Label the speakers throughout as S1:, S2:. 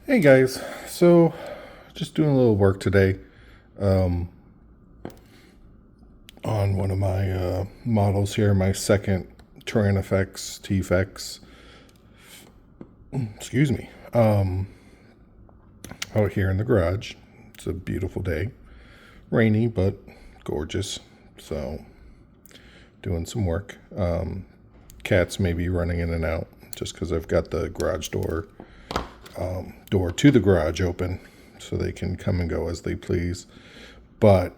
S1: Hey guys, so just doing a little work today um, on one of my models here, my second Tyrannofex T-Fex, excuse me, out here in the garage. It's a beautiful day, rainy but gorgeous, so doing some work. Cats may be running in and out just because I've got the garage door to the garage open so they can come and go as they please. But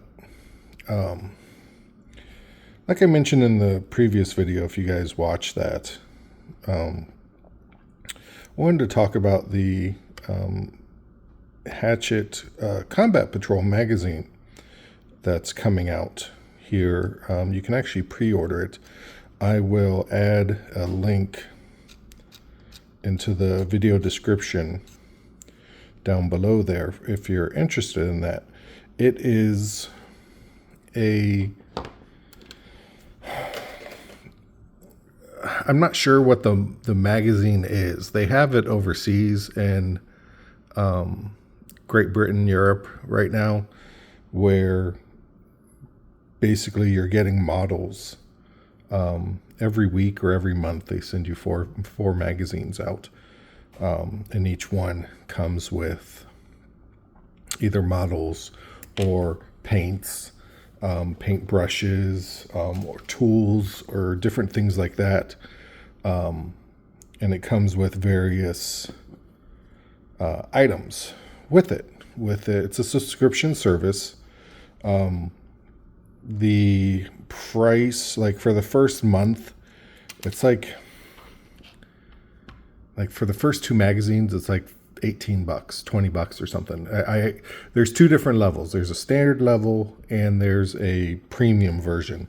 S1: like I mentioned in the previous video, if you guys watched that, I wanted to talk about the Hachette Combat Patrol magazine that's coming out here. You can actually pre-order it. I will add a link into the video description down below there if you're interested in that. It is I'm not sure what the magazine is. They have it overseas in Great Britain, Europe right now, where basically you're getting models every week or every month. They send you four magazines out, and each one comes with either models or paints, paint brushes, or tools or different things like that. And it comes with various items with it. It's a subscription service. The price, like for the first month, it's like for the first two magazines, it's like $18, $20 or something. There's two different levels. There's a standard level and there's a premium version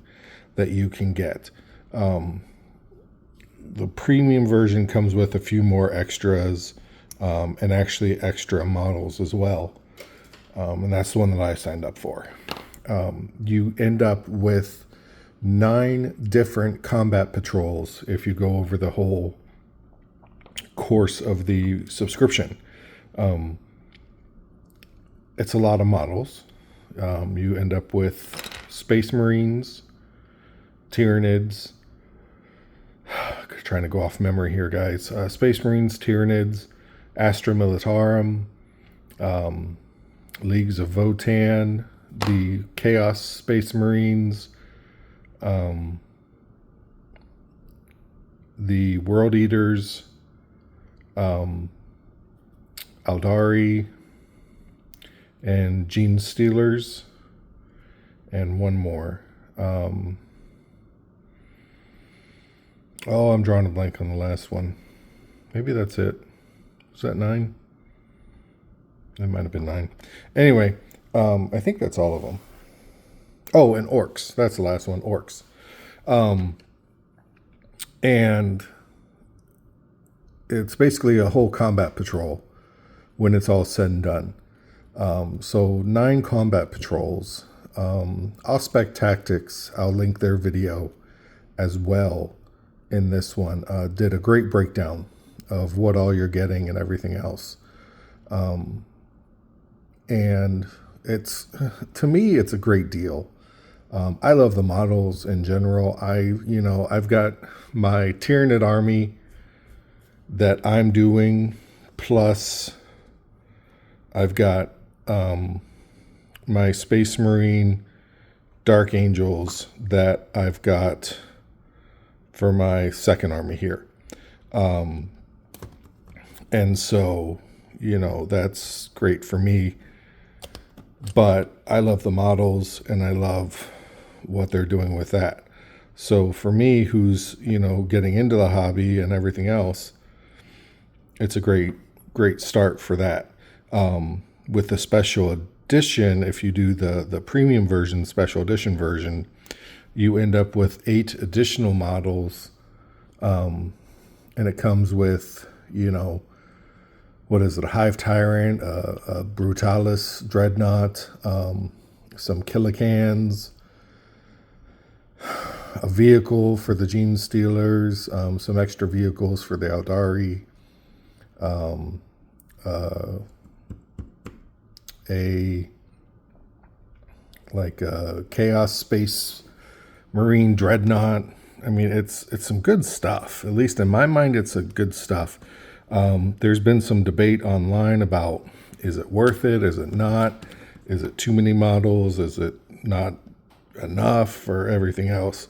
S1: that you can get. The premium version comes with a few more extras, and actually extra models as well. And that's the one that I signed up for. You end up with 9 different combat patrols if you go over the whole course of the subscription. It's a lot of models. You end up with Space Marines, Tyrannids, trying to go off memory here, guys. Space Marines, Tyrannids, Astra Militarum, Leagues of Votan, the Chaos Space Marines, the World Eaters, Aldari, and Gene Stealers, and one more. I'm drawing a blank on the last one. Maybe that's it. Was that 9? It might have been 9. Anyway, I think that's all of them. Oh, and orcs. That's the last one, orcs. And it's basically a whole combat patrol when it's all said and done. So 9 combat patrols. Auspex Tactics, I'll link their video as well in this one, did a great breakdown of what all you're getting and everything else. And it's, to me, it's a great deal. I love the models in general. I've got my Tyranid army that I'm doing, plus I've got my Space Marine Dark Angels that I've got for my second army here. And so, that's great for me. But I love the models and I love what they're doing with that. So for me, who's, getting into the hobby and everything else, it's a great start for that. With the special edition, if you do the premium version, special edition version, you end up with 8 additional models. And it comes with, what is it? A Hive Tyrant, a Brutalis Dreadnought, some Killicans, a vehicle for the Gene Stealers, some extra vehicles for the Aldari, a Chaos Space Marine Dreadnought. I mean, it's some good stuff. At least in my mind, it's a good stuff. There's been some debate online about, is it worth it? Is it not? Is it too many models? Is it not enough for everything else?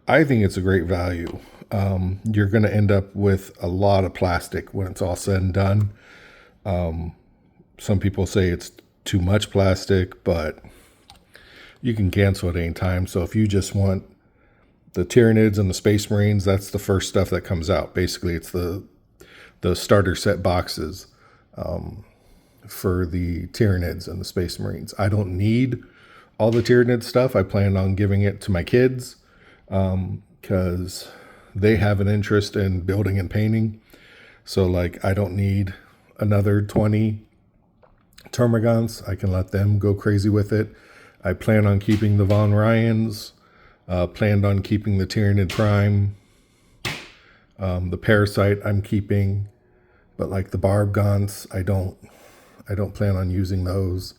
S1: I think it's a great value. You're going to end up with a lot of plastic when it's all said and done. Some people say it's too much plastic, but you can cancel at any time. So if you just want the Tyranids and the Space Marines, that's the first stuff that comes out. Basically, it's the starter set boxes for the Tyranids and the Space Marines. I don't need all the Tyranid stuff. I plan on giving it to my kids because they have an interest in building and painting. So I don't need another 20 Termagants. I can let them go crazy with it. I plan on keeping the Von Ryans, planned on keeping the Tyranid Prime, the Parasite I'm keeping, but the Barb Gaunts, I don't plan on using those,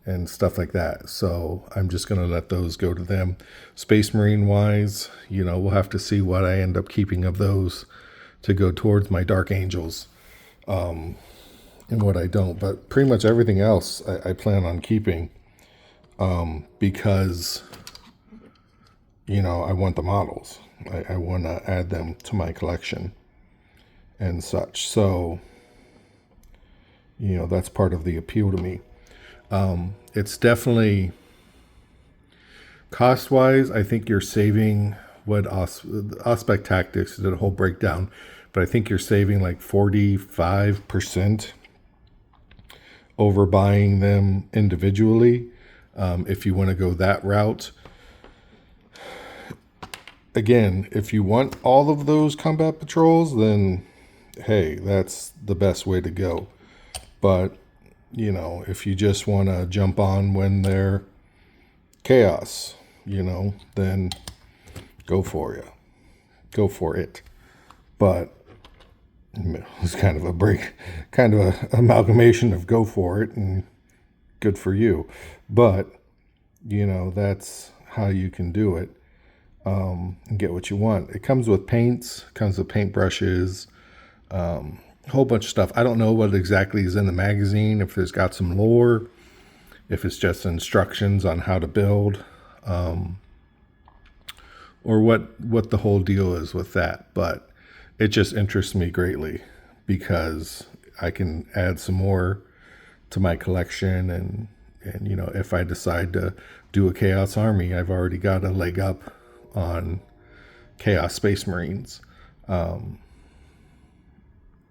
S1: and stuff like that. So I'm just going to let those go to them. Space Marine wise, we'll have to see what I end up keeping of those to go towards my Dark Angels. And what I don't, but pretty much everything else I plan on keeping, because, I want the models. I want to add them to my collection and such. So, that's part of the appeal to me. It's definitely cost-wise, I think you're saving what Auspex Tactics did a whole breakdown, but I think you're saving 45% over buying them individually, if you want to go that route. Again, if you want all of those combat patrols, then hey, that's the best way to go. But if you just want to jump on when they're chaos, then go for it. But it's kind of an amalgamation of go for it and good for you. But, that's how you can do it, and get what you want. It comes with paints, comes with paintbrushes, a whole bunch of stuff. I don't know what exactly is in the magazine, if there's got some lore, if it's just instructions on how to build, or what the whole deal is with that. But it just interests me greatly because I can add some more to my collection. And if I decide to do a Chaos Army, I've already got a leg up on Chaos Space Marines.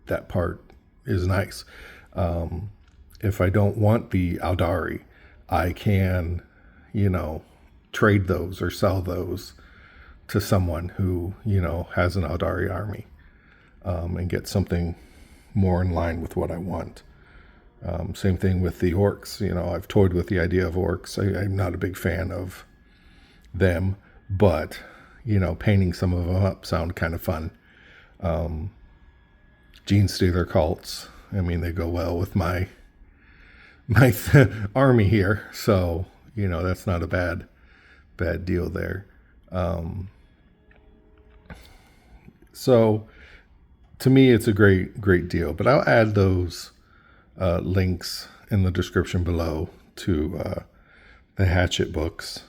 S1: That part is nice. If I don't want the Aldari, I can, trade those or sell those to someone who, has an Aldari army, and get something more in line with what I want. Same thing with the orcs. I've toyed with the idea of orcs. I'm not a big fan of them, but, painting some of them up sound kind of fun. Gene Stealer cults, they go well with my army here. So, that's not a bad deal there. So to me, it's a great deal, but I'll add those links in the description below to the Hachette books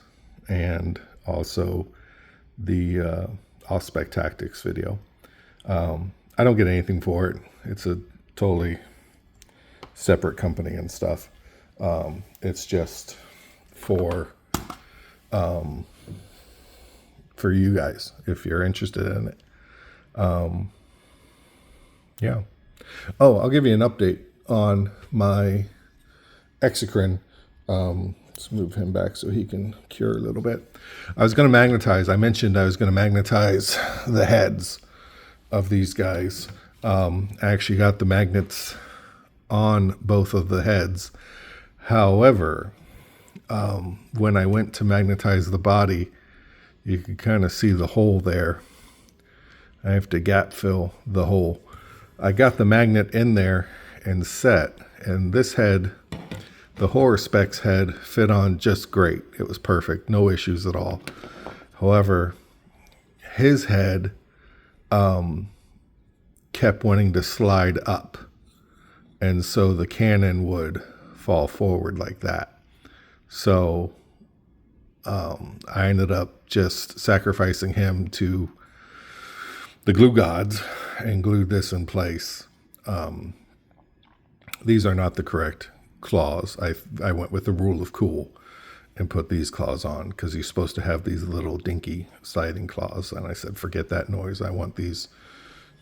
S1: and also the Auspex Tactics video. I don't get anything for it. It's a totally separate company and stuff. It's just for you guys, if you're interested in it. Yeah. Oh, I'll give you an update on my Exocrine. Let's move him back so he can cure a little bit. I mentioned I was going to magnetize the heads of these guys. I actually got the magnets on both of the heads. However, when I went to magnetize the body, you can kind of see the hole there. I have to gap fill the hole. I got the magnet in there and set, and this head, the Auspex head, fit on just great. It was perfect, no issues at all. However, his head kept wanting to slide up, and so the cannon would fall forward like that. So I ended up just sacrificing him to the glue gods and glued this in place. These are not the correct claws. I went with the rule of cool and put these claws on because he's supposed to have these little dinky sliding claws. And I said, forget that noise. I want these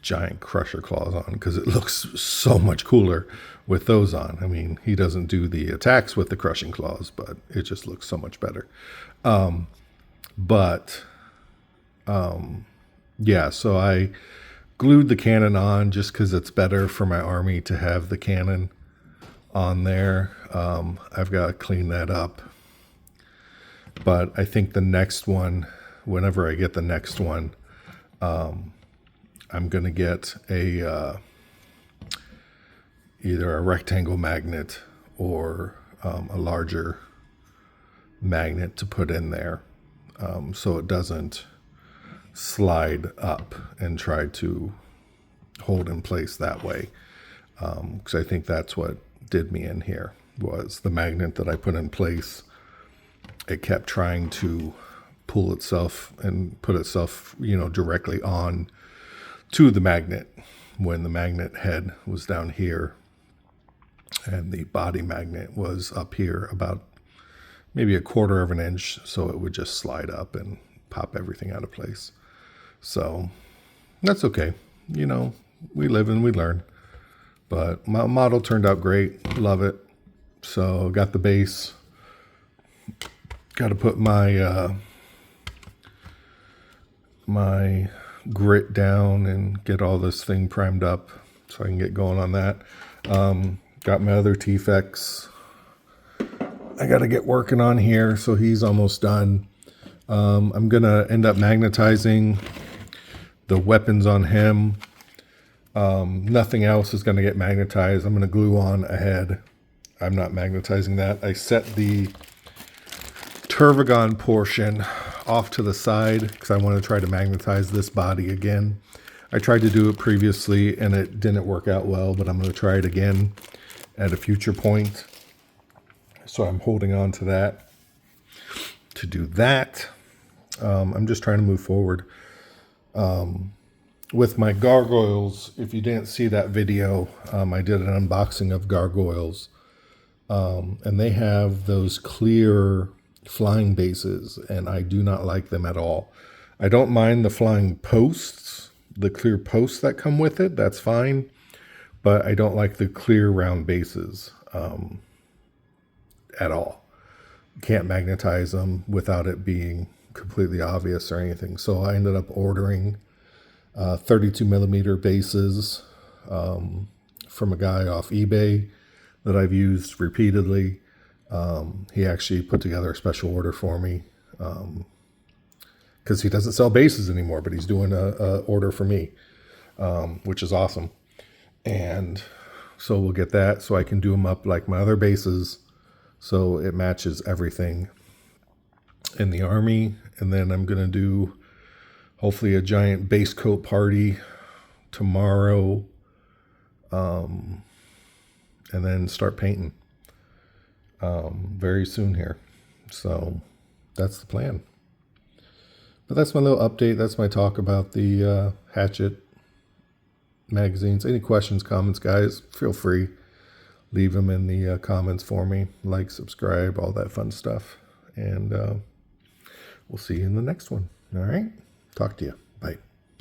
S1: giant crusher claws on because it looks so much cooler with those on. I mean, he doesn't do the attacks with the crushing claws, but it just looks so much better. Yeah, so I glued the cannon on just because it's better for my army to have the cannon on there. I've got to clean that up. But I think the next one, whenever I get the next one, I'm going to get a either a rectangle magnet or a larger magnet to put in there so it doesn't slide up and try to hold in place that way. Because I think that's what did me in here, was the magnet that I put in place. It kept trying to pull itself and put itself, directly on to the magnet when the magnet head was down here and the body magnet was up here about maybe 1/4 of an inch, so it would just slide up and pop everything out of place. So that's okay. We live and we learn. But my model turned out great. Love it. So got the base. Got to put my my grit down and get all this thing primed up so I can get going on that. Got my other Tyrannofex. I got to get working on here, so he's almost done. I'm going to end up magnetizing the weapons on him. Nothing else is going to get magnetized. I'm going to glue on a head. I'm not magnetizing that. I set the Turvagon portion off to the side because I want to try to magnetize this body again. I tried to do it previously and it didn't work out well, but I'm going to try it again at a future point. So I'm holding on to that to do that. I'm just trying to move forward. With my gargoyles, if you didn't see that video, I did an unboxing of gargoyles. And they have those clear flying bases, and I do not like them at all. I don't mind the flying posts, the clear posts that come with it. That's fine. But I don't like the clear round bases at all. Can't magnetize them without it being completely obvious or anything. So I ended up ordering 32 millimeter bases from a guy off eBay that I've used repeatedly. He actually put together a special order for me because he doesn't sell bases anymore, but he's doing a order for me, which is awesome. And so we'll get that so I can do them up like my other bases so it matches everything in the army. And then I'm going to do hopefully a giant base coat party tomorrow, and then start painting very soon here. So that's the plan. But that's my little update. That's my talk about the Hachette magazines. Any questions, comments, guys, feel free. Leave them in the comments for me. Like, subscribe, all that fun stuff. And we'll see you in the next one. All right? Talk to you. Bye.